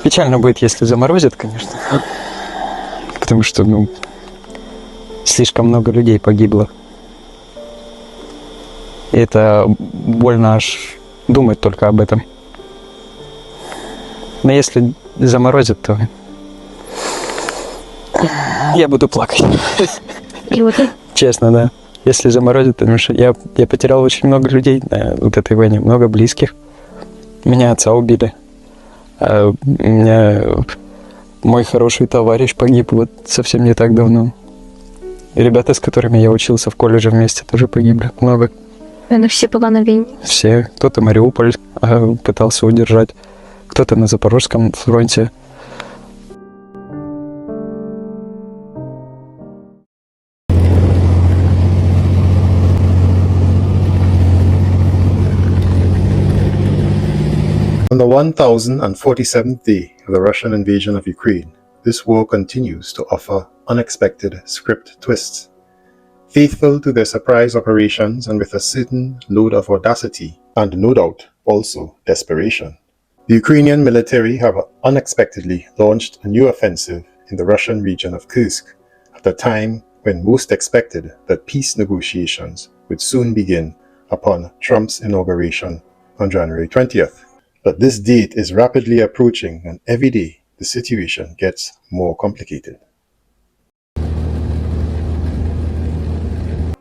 Печально будет, если заморозят, конечно. Потому что, слишком много людей погибло. И это больно аж думать только об этом. Но если заморозят, то я буду плакать. Честно, да. Если заморозят, потому что я потерял очень много людей на вот этой войне, много близких. Меня отца убили. У меня мой хороший товарищ погиб вот совсем не так давно. И ребята, с которыми я учился в колледже вместе, тоже погибли. Много. Они все были на войне? Все. Кто-то Мариуполь пытался удержать, кто-то на Запорожском фронте. On the 1047th day of the Russian invasion of Ukraine, this war continues to offer unexpected script twists. Faithful to their surprise operations and with a certain load of audacity, and no doubt also desperation, the Ukrainian military have unexpectedly launched a new offensive in the Russian region of Kursk at a time when most expected that peace negotiations would soon begin upon Trump's inauguration on January 20th. But this date is rapidly approaching, and every day the situation gets more complicated.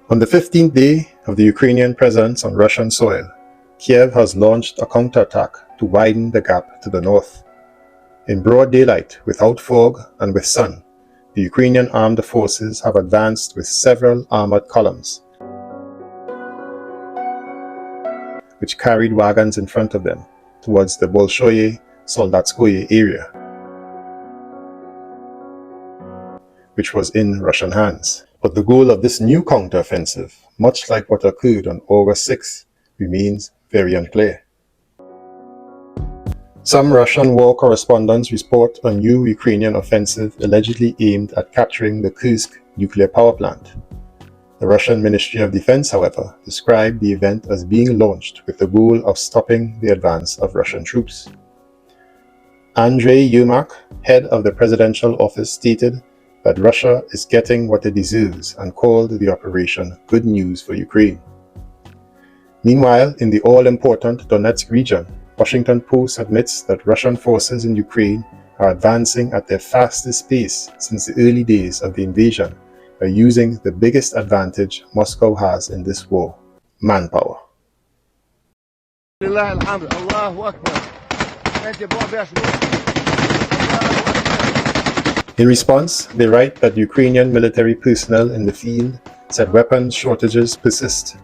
On the 15th day of the Ukrainian presence on Russian soil, Kiev has launched a counterattack to widen the gap to the north. In broad daylight, without fog and with sun, the Ukrainian armed forces have advanced with several armored columns, which carried wagons in front of them, towards the Bolshoye Soldatskoye area, which was in Russian hands. But the goal of this new counteroffensive, much like what occurred on August 6, remains very unclear. Some Russian war correspondents report a new Ukrainian offensive allegedly aimed at capturing the Kursk nuclear power plant. The Russian Ministry of Defense, however, described the event as being launched with the goal of stopping the advance of Russian troops. Andrei Yermak, head of the presidential office, stated that Russia is getting what it deserves and called the operation good news for Ukraine. Meanwhile, in the all-important Donetsk region, Washington Post admits that Russian forces in Ukraine are advancing at their fastest pace since the early days of the invasion, by using the biggest advantage Moscow has in this war: manpower. In response, they write that Ukrainian military personnel in the field said weapons shortages persist,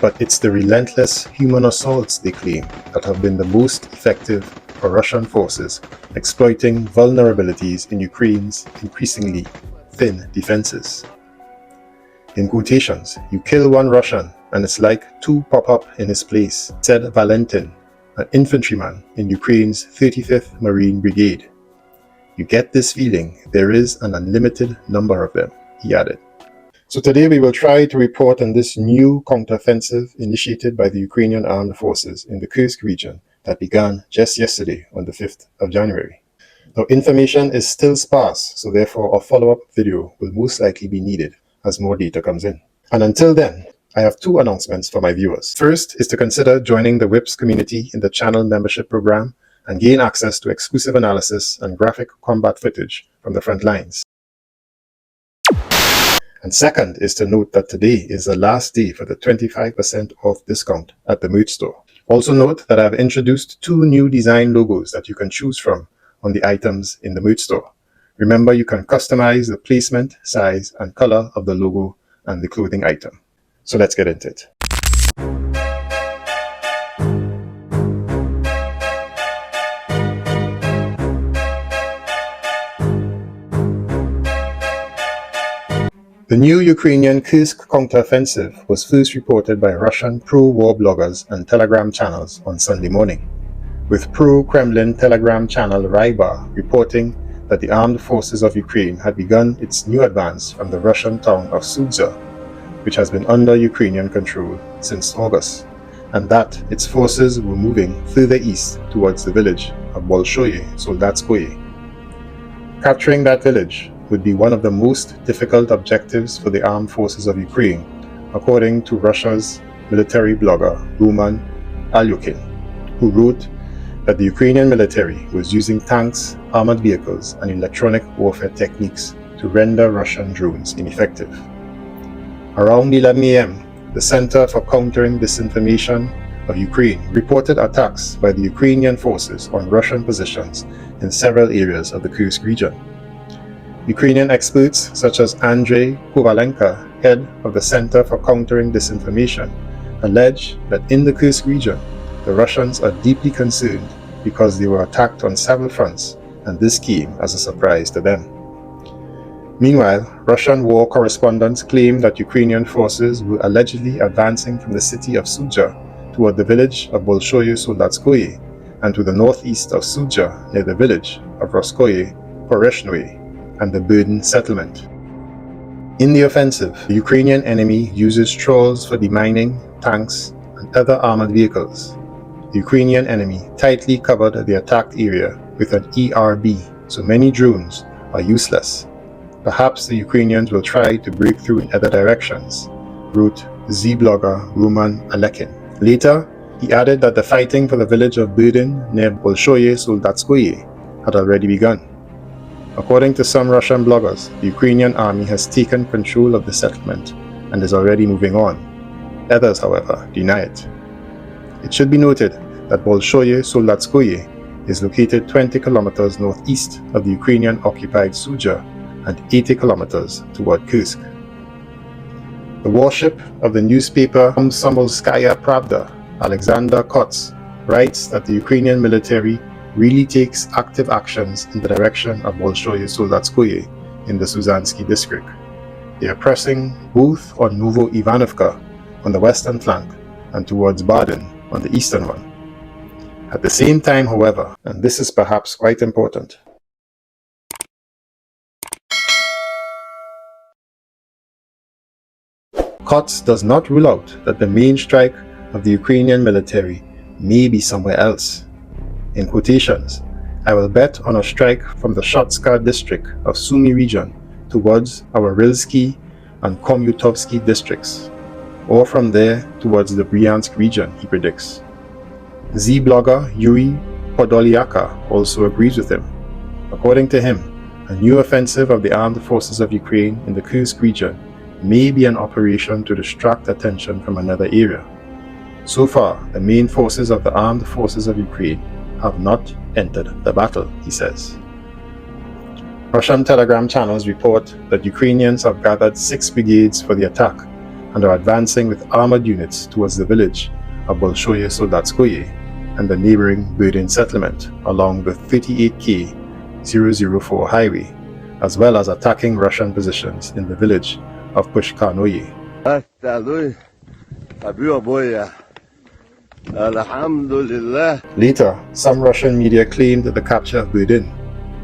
but it's the relentless human assaults, they claim, that have been the most effective for Russian forces, exploiting vulnerabilities in Ukraine's increasingly thin defenses. In quotations, "You kill one Russian and it's like two pop up in his place," said Valentin, an infantryman in Ukraine's 35th Marine Brigade. "You get this feeling there is an unlimited number of them," he added. So today we will try to report on this new counteroffensive initiated by the Ukrainian armed forces in the Kursk region that began just yesterday on the 5th of January. Now, information is still sparse, so therefore a follow-up video will most likely be needed as more data comes in. And until then, I have two announcements for my viewers. First is to consider joining the WIPS community in the channel membership program and gain access to exclusive analysis and graphic combat footage from the front lines. And second is to note that today is the last day for the 25% off discount at the merch store. Also note that I have introduced two new design logos that you can choose from on the items in the merch store. Remember, you can customize the placement, size, and color of the logo and the clothing item. So let's get into it. The new Ukrainian Kursk counteroffensive was first reported by Russian pro-war bloggers and Telegram channels on Sunday morning, with pro-Kremlin Telegram channel Rybar reporting that the armed forces of Ukraine had begun its new advance from the Russian town of Sudza, which has been under Ukrainian control since August. and that its forces were moving further east towards the village of Bolshoye, Soldatskoye. Capturing that village would be one of the most difficult objectives for the armed forces of Ukraine, according to Russia's military blogger Roman Alyukin, who wrote that the Ukrainian military was using tanks, armored vehicles, and electronic warfare techniques to render Russian drones ineffective. Around 11 a.m., the Center for Countering Disinformation of Ukraine reported attacks by the Ukrainian forces on Russian positions in several areas of the Kursk region. Ukrainian experts such as Andrei Kovalenko, head of the Center for Countering Disinformation, allege that in the Kursk region, the Russians are deeply concerned because they were attacked on several fronts, and this came as a surprise to them. Meanwhile, Russian war correspondents claim that Ukrainian forces were allegedly advancing from the city of Sudzha toward the village of Bolshoye Soldatskoye and to the northeast of Sudzha near the village of Roskoye Poreshnoye and the Berdin settlement. In the offensive, the Ukrainian enemy uses trolls for demining, tanks, and other armored vehicles. The Ukrainian enemy tightly covered the attacked area with an ERB, so many drones are useless. Perhaps the Ukrainians will try to break through in other directions, wrote Z-blogger Roman Alekin. Later, he added that the fighting for the village of Berdin near Bolshoye Soldatskoye had already begun. According to some Russian bloggers, the Ukrainian army has taken control of the settlement and is already moving on. Others, however, deny it. It should be noted that Bolshoye Soldatskoye is located 20 kilometers northeast of the Ukrainian-occupied Sudzha and 80 kilometers toward Kursk. The warship of the newspaper Komsomolskaya Pravda, Alexander Kots, writes that the Ukrainian military really takes active actions in the direction of Bolshoye Soldatskoye in the Suzansky district. They are pressing both on Novo-Ivanovka on the western flank and towards Berdin on the eastern one. At the same time, however, and this is perhaps quite important, Kots does not rule out that the main strike of the Ukrainian military may be somewhere else. In quotations, I will bet on a strike from the Shotska district of Sumy region towards our Rilsky and Komyutovsky districts, or from there towards the Bryansk region, he predicts. Z-blogger Yuri Podolyaka also agrees with him. According to him, a new offensive of the armed forces of Ukraine in the Kursk region may be an operation to distract attention from another area. So far, the main forces of the armed forces of Ukraine have not entered the battle, he says. Russian telegram channels report that Ukrainians have gathered 6 brigades for the attack and are advancing with armored units towards the village of Bolshoye Soldatskoye and the neighboring Berdin settlement along the 38K 004 highway, as well as attacking Russian positions in the village of Pushkanoye. Later, some Russian media claimed the capture of Berdin,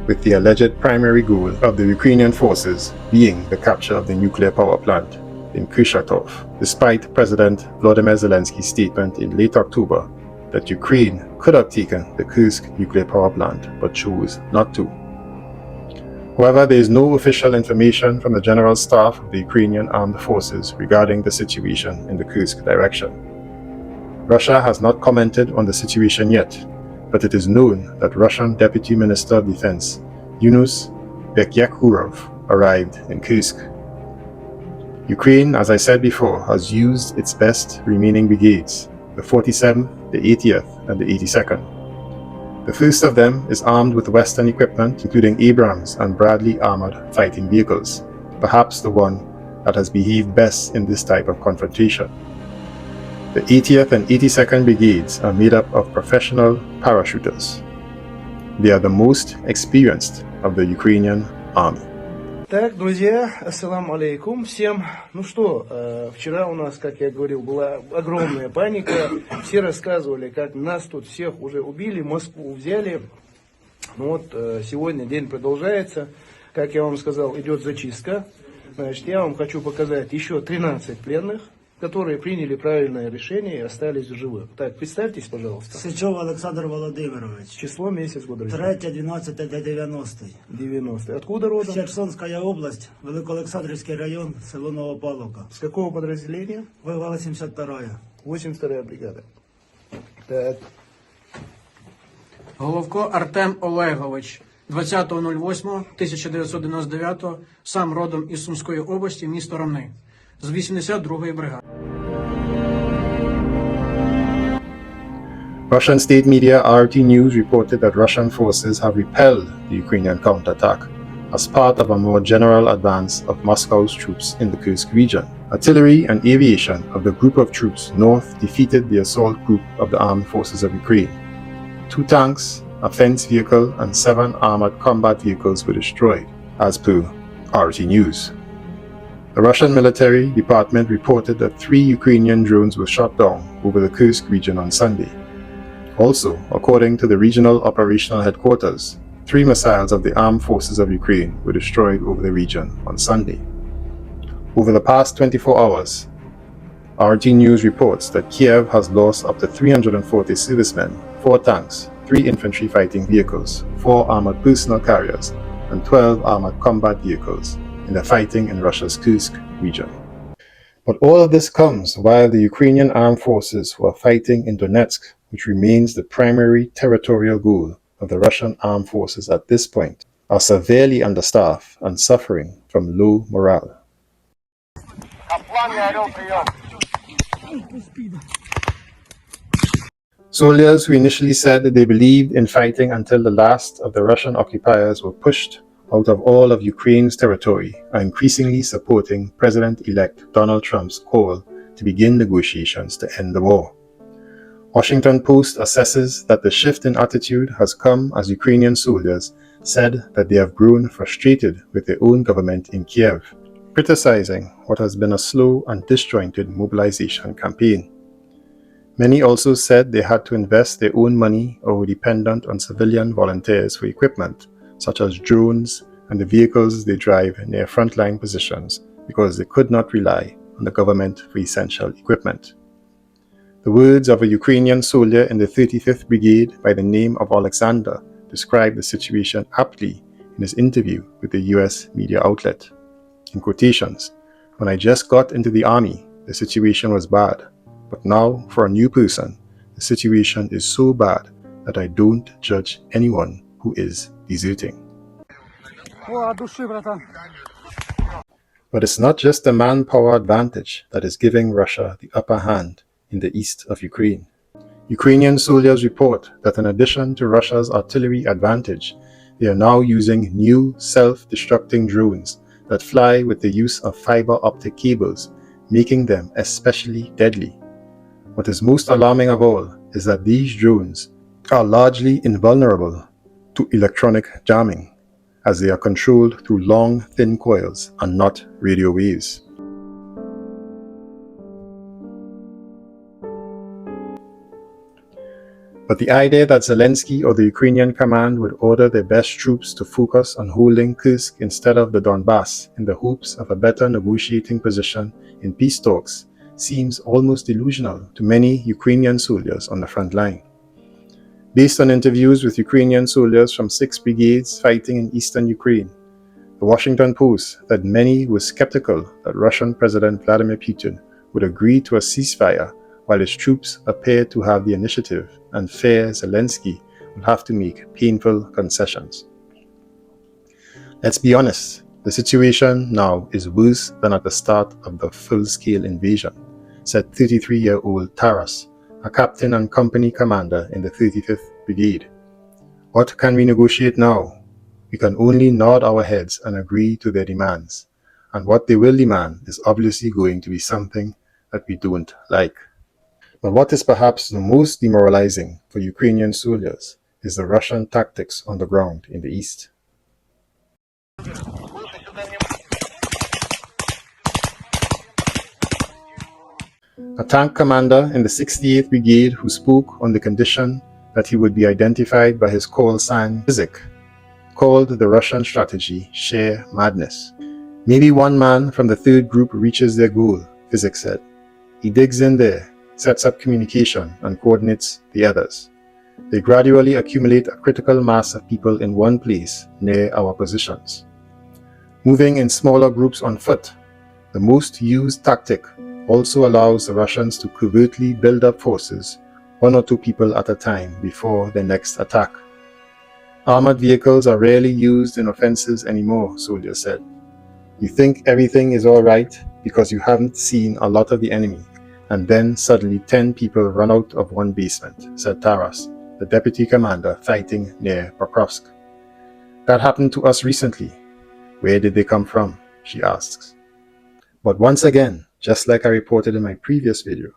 with the alleged primary goal of the Ukrainian forces being the capture of the nuclear power plant in Kushatov, despite President Volodymyr Zelensky's statement in late October that Ukraine could have taken the Kursk nuclear power plant but chose not to. However, there is no official information from the General Staff of the Ukrainian Armed Forces regarding the situation in the Kursk direction. Russia has not commented on the situation yet, but it is known that Russian Deputy Minister of Defense Yunus Bekyakhurov arrived in Kursk. Ukraine, as I said before, has used its best remaining brigades, the 47th, the 80th, and the 82nd. The first of them is armed with Western equipment, including Abrams and Bradley armored fighting vehicles, perhaps the one that has behaved best in this type of confrontation. The 80th and 82nd Brigades are made up of professional parachuters. They are the most experienced of the Ukrainian army. Так, друзья, ассаламу алейкум всем. Ну что, вчера у нас, как я говорил, была огромная паника. Все рассказывали, как нас тут всех уже убили, Москву взяли. Ну вот, сегодня день продолжается. Как я вам сказал, идет зачистка. Значит, я вам хочу показать еще 13 пленных. которые приняли правильное решение и остались в живых. Так, представьтесь, пожалуйста. Сичов Олександр Володимирович. Число, месяц, год рождения. 3.12.90. 90. Откуда родом? Херсонська область, Великоолександрівський район, село Новопавловка. С какого подразделения? Воевала 72-я. 82-я бригада. Так. Головко Артем Олегович, 20.08.1999, сам родом із Сумської області, місто Ромни, з 82-ї бригади. Russian state media RT News reported that Russian forces have repelled the Ukrainian counterattack as part of a more general advance of Moscow's troops in the Kursk region. Artillery and aviation of the group of troops north defeated the assault group of the armed forces of Ukraine. 2 tanks, a Feint vehicle, and 7 armored combat vehicles were destroyed, as per RT News. The Russian military department reported that 3 Ukrainian drones were shot down over the Kursk region on Sunday. Also, according to the regional operational headquarters, 3 missiles of the armed forces of Ukraine were destroyed over the region on Sunday. Over the past 24 hours, RT News reports that Kiev has lost up to 340 servicemen, 4 tanks, 3 infantry fighting vehicles, 4 armored personnel carriers, and 12 armored combat vehicles in the fighting in Russia's Kursk region. But all of this comes while the Ukrainian armed forces who are fighting in Donetsk, which remains the primary territorial goal of the Russian armed forces at this point, are severely understaffed and suffering from low morale. Soldiers who initially said that they believed in fighting until the last of the Russian occupiers were pushed out of all of Ukraine's territory are increasingly supporting President-elect Donald Trump's call to begin negotiations to end the war. Washington Post assesses that the shift in attitude has come as Ukrainian soldiers said that they have grown frustrated with their own government in Kiev, criticizing what has been a slow and disjointed mobilization campaign. Many also said they had to invest their own money or were dependent on civilian volunteers for equipment, such as drones and the vehicles they drive near frontline positions because they could not rely on the government for essential equipment. The words of a Ukrainian soldier in the 35th Brigade by the name of Alexander described the situation aptly in his interview with the US media outlet. In quotations, "When I just got into the army, the situation was bad. But now, for a new person, the situation is so bad that I don't judge anyone who is deserting." But it's not just the manpower advantage that is giving Russia the upper hand in the east of Ukraine. Ukrainian soldiers report that in addition to Russia's artillery advantage, they are now using new self-destructing drones that fly with the use of fiber optic cables, making them especially deadly. What is most alarming of all is that these drones are largely invulnerable to electronic jamming, as they are controlled through long, thin coils and not radio waves. But the idea that Zelensky or the Ukrainian command would order their best troops to focus on holding Kursk instead of the Donbass in the hopes of a better negotiating position in peace talks seems almost delusional to many Ukrainian soldiers on the front line. Based on interviews with Ukrainian soldiers from 6 brigades fighting in eastern Ukraine, the Washington Post said many were skeptical that Russian President Vladimir Putin would agree to a ceasefire while his troops appeared to have the initiative and fear Zelensky would have to make painful concessions. Let's be honest, the situation now is worse than at the start of the full-scale invasion, said 33-year-old Taras, a captain and company commander in the 35th Brigade. What can we negotiate now? We can only nod our heads and agree to their demands. And what they will demand is obviously going to be something that we don't like. But what is perhaps the most demoralizing for Ukrainian soldiers is the Russian tactics on the ground in the east. A tank commander in the 68th Brigade who spoke on the condition that he would be identified by his call sign Fizik called the Russian strategy sheer madness. Maybe one man from the third group reaches their goal, Fizik said, He digs in there, sets up communication, and coordinates the others. They gradually accumulate a critical mass of people in one place near our positions. Moving in smaller groups on foot, the most used tactic, also allows the Russians to covertly build up forces, 1 or 2 people at a time, before their next attack. Armored vehicles are rarely used in offensives anymore, soldiers said. You think everything is all right because you haven't seen a lot of the enemy, and then suddenly 10 people run out of one basement, said Taras, the deputy commander fighting near Kursk. That happened to us recently. Where did they come from? She asks. But once again, just like I reported in my previous video,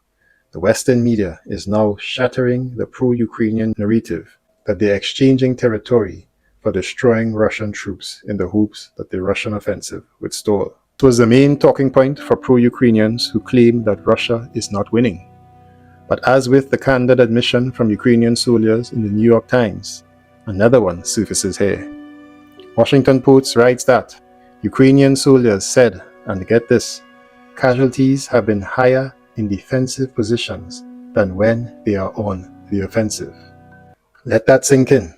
the Western media is now shattering the pro-Ukrainian narrative that they're exchanging territory for destroying Russian troops in the hopes that the Russian offensive would stall. It was the main talking point for pro-Ukrainians who claim that Russia is not winning. But as with the candid admission from Ukrainian soldiers in the New York Times, another one surfaces here. Washington Post writes that Ukrainian soldiers said, and get this, casualties have been higher in defensive positions than when they are on the offensive. Let that sink in.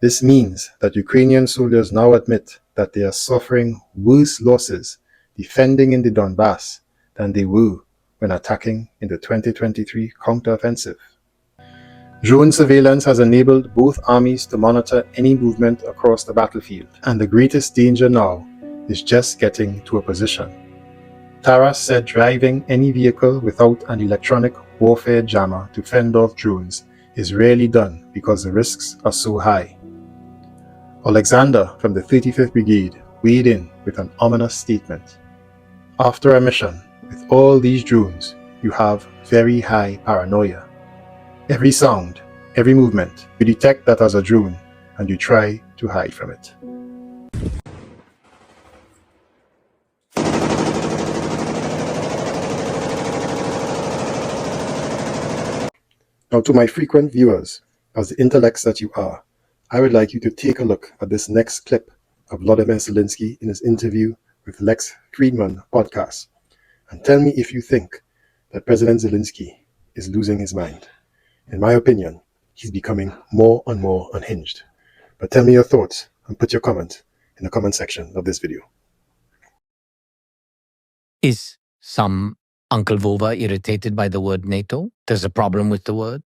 This means that Ukrainian soldiers now admit that they are suffering worse losses defending in the Donbass than they were when attacking in the 2023 counteroffensive. Drone surveillance has enabled both armies to monitor any movement across the battlefield, and the greatest danger now is just getting to a position. Taras said driving any vehicle without an electronic warfare jammer to fend off drones is rarely done because the risks are so high. Alexander from the 35th Brigade weighed in with an ominous statement. After a mission with all these drones, you have very high paranoia. Every sound, every movement, you detect that as a drone and you try to hide from it. Now, to my frequent viewers, as the intellects that you are, I would like you to take a look at this next clip of Volodymyr Zelensky in his interview with Lex Friedman podcast, and tell me if you think that President Zelensky is losing his mind. In my opinion, he's becoming more and more unhinged. But tell me your thoughts and put your comment in the comment section of this video. Is some Uncle Vova irritated by the word NATO? There's a problem with the word.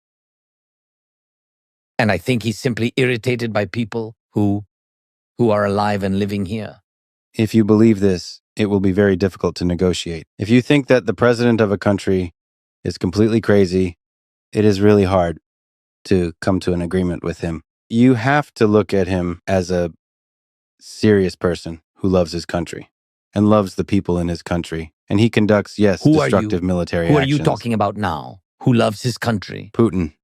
And I think he's simply irritated by people who are alive and living here. If you believe this, it will be very difficult to negotiate. If you think that the president of a country is completely crazy, it is really hard to come to an agreement with him. You have to look at him as a serious person who loves his country and loves the people in his country. And he conducts, yes, destructive military actions. Who are you talking about now? Who loves his country? Putin.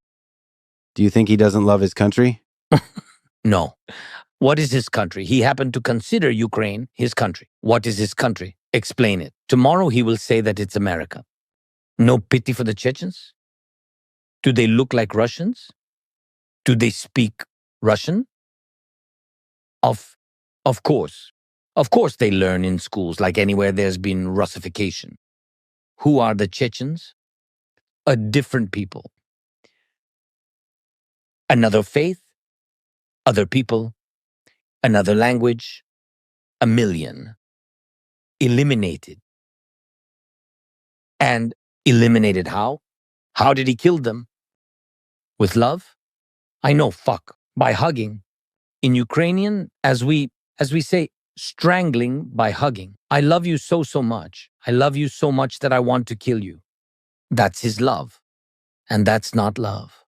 Do you think he doesn't love his country? No. What is his country? He happened to consider Ukraine his country. What is his country? Explain it. Tomorrow he will say that it's America. No pity for the Chechens? Do they look like Russians? Do they speak Russian? Of course. Of course they learn in schools like anywhere there's been Russification. Who are the Chechens? A different people. Another faith, other people, another language, a million. Eliminated. And eliminated how? How did he kill them? With love? I know, by hugging. In Ukrainian, as we say, strangling by hugging. I love you so much. I love you so much that I want to kill you. That's his love. And that's not love.